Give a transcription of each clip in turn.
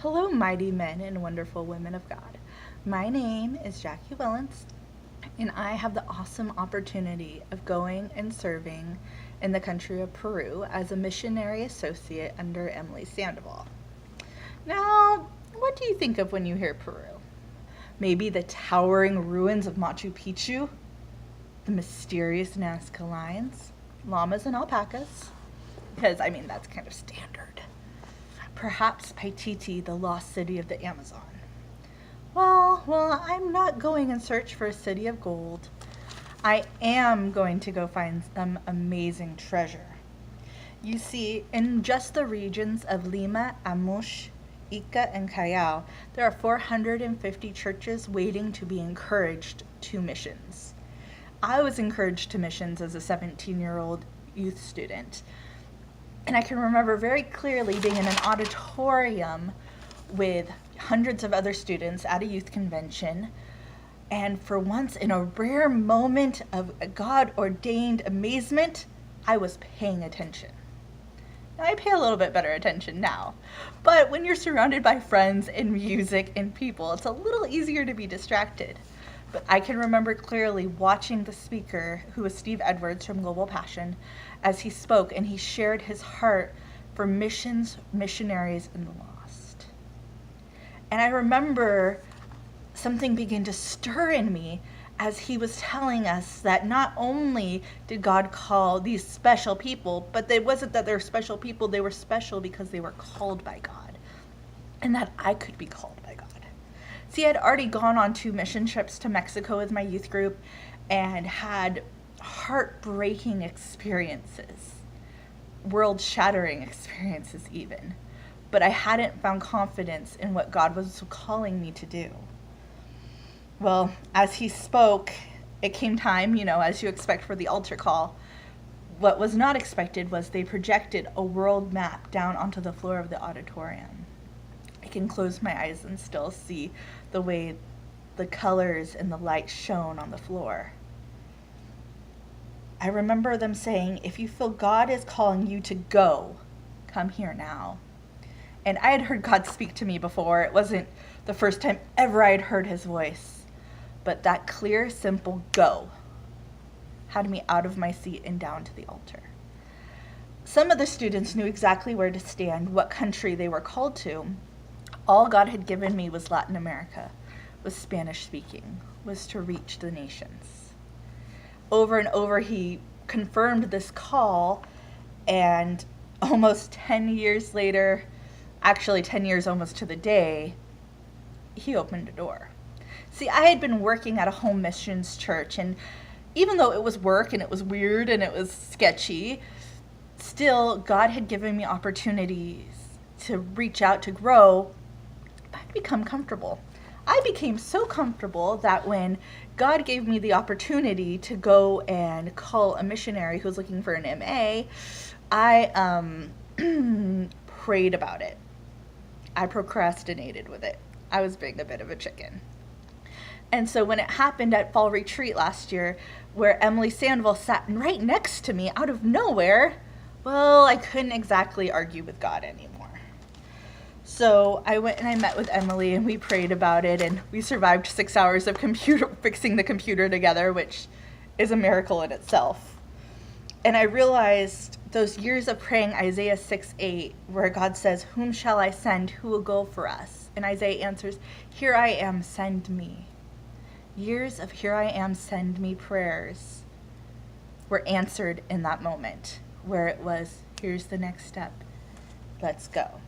Hello, mighty men and wonderful women of God. My name is Jackie Wellens, and I have the awesome opportunity of going and serving in the country of Peru as a missionary associate under Emily Sandoval. Now, what do you think of when you hear Peru? Maybe the towering ruins of Machu Picchu, the mysterious Nazca lions, llamas and alpacas, because that's kind of standard. Perhaps Paititi, the lost city of the Amazon. Well, I'm not going in search for a city of gold. I am going to go find some amazing treasure. You see, in just the regions of Lima, Amush, Ica, and Callao, there are 450 churches waiting to be encouraged to missions. I was encouraged to missions as a 17-year-old youth student. And I can remember very clearly being in an auditorium with hundreds of other students at a youth convention. And for once, in a rare moment of God-ordained amazement, I was paying attention. Now, I pay a little bit better attention now. But when you're surrounded by friends and music and people, it's a little easier to be distracted. But I can remember clearly watching the speaker, who was Steve Edwards from Global Passion, as he spoke and he shared his heart for missions, missionaries, and the lost. And I remember something began to stir in me as he was telling us that not only did God call these special people, but it wasn't that they're special people, they were special because they were called by God, and that I could be called by God. See, I'd already gone on 2 mission trips to Mexico with my youth group and had heartbreaking experiences, world-shattering experiences even. But I hadn't found confidence in what God was calling me to do. Well, as he spoke, it came time, as you expect for the altar call. What was not expected was they projected a world map down onto the floor of the auditorium. I can close my eyes and still see the way the colors and the light shone on the floor. I remember them saying, if you feel God is calling you to go, come here now. And I had heard God speak to me before. It wasn't the first time ever I had heard his voice. But that clear, simple go had me out of my seat and down to the altar. Some of the students knew exactly where to stand, what country they were called to. All God had given me was Latin America, was Spanish speaking, was to reach the nations. Over and over he confirmed this call, and almost 10 years later, actually 10 years almost to the day, he opened a door. See, I had been working at a home missions church, and even though it was work and it was weird and it was sketchy, still God had given me opportunities to reach out, to grow. I'd become comfortable. I became so comfortable that when God gave me the opportunity to go and call a missionary who was looking for an MA, I prayed about it. I procrastinated with it. I was being a bit of a chicken. And so when it happened at fall retreat last year, where Emily Sandoval sat right next to me out of nowhere, well, I couldn't exactly argue with God anymore. So I went and I met with Emily and we prayed about it, and we survived 6 hours of fixing the computer together, which is a miracle in itself. And I realized those years of praying Isaiah 6:8, where God says, "Whom shall I send? Who will go for us?" And Isaiah answers, "Here I am, send me." Years of "here I am, send me" prayers were answered in that moment, where it was, here's the next step, let's go.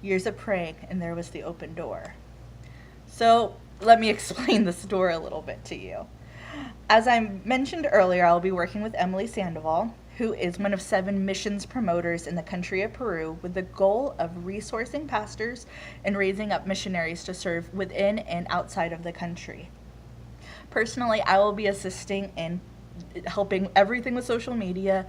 Years of praying, and there was the open door. So let me explain this door a little bit to you. As I mentioned earlier, I'll be working with Emily Sandoval, who is one of 7 missions promoters in the country of Peru, with the goal of resourcing pastors and raising up missionaries to serve within and outside of the country. Personally, I will be assisting in helping everything with social media,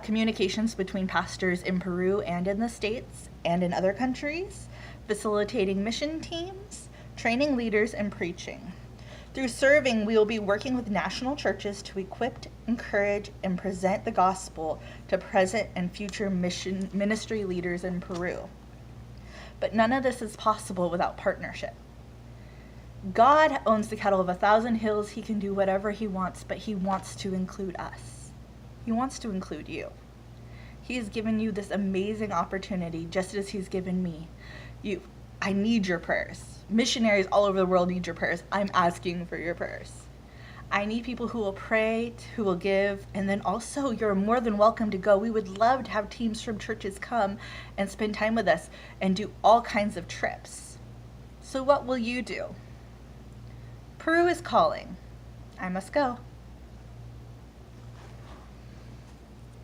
communications between pastors in Peru and in the States and in other countries, facilitating mission teams, training leaders, and preaching. Through serving, we will be working with national churches to equip, encourage, and present the gospel to present and future ministry leaders in Peru. But none of this is possible without partnership. God owns the cattle of 1,000 hills. He can do whatever he wants, but he wants to include us. He wants to include you. He has given you this amazing opportunity, just as he's given me. I need your prayers. Missionaries all over the world need your prayers. I'm asking for your prayers. I need people who will pray, who will give, and then also you're more than welcome to go. We would love to have teams from churches come and spend time with us and do all kinds of trips. So what will you do? Peru is calling. I must go.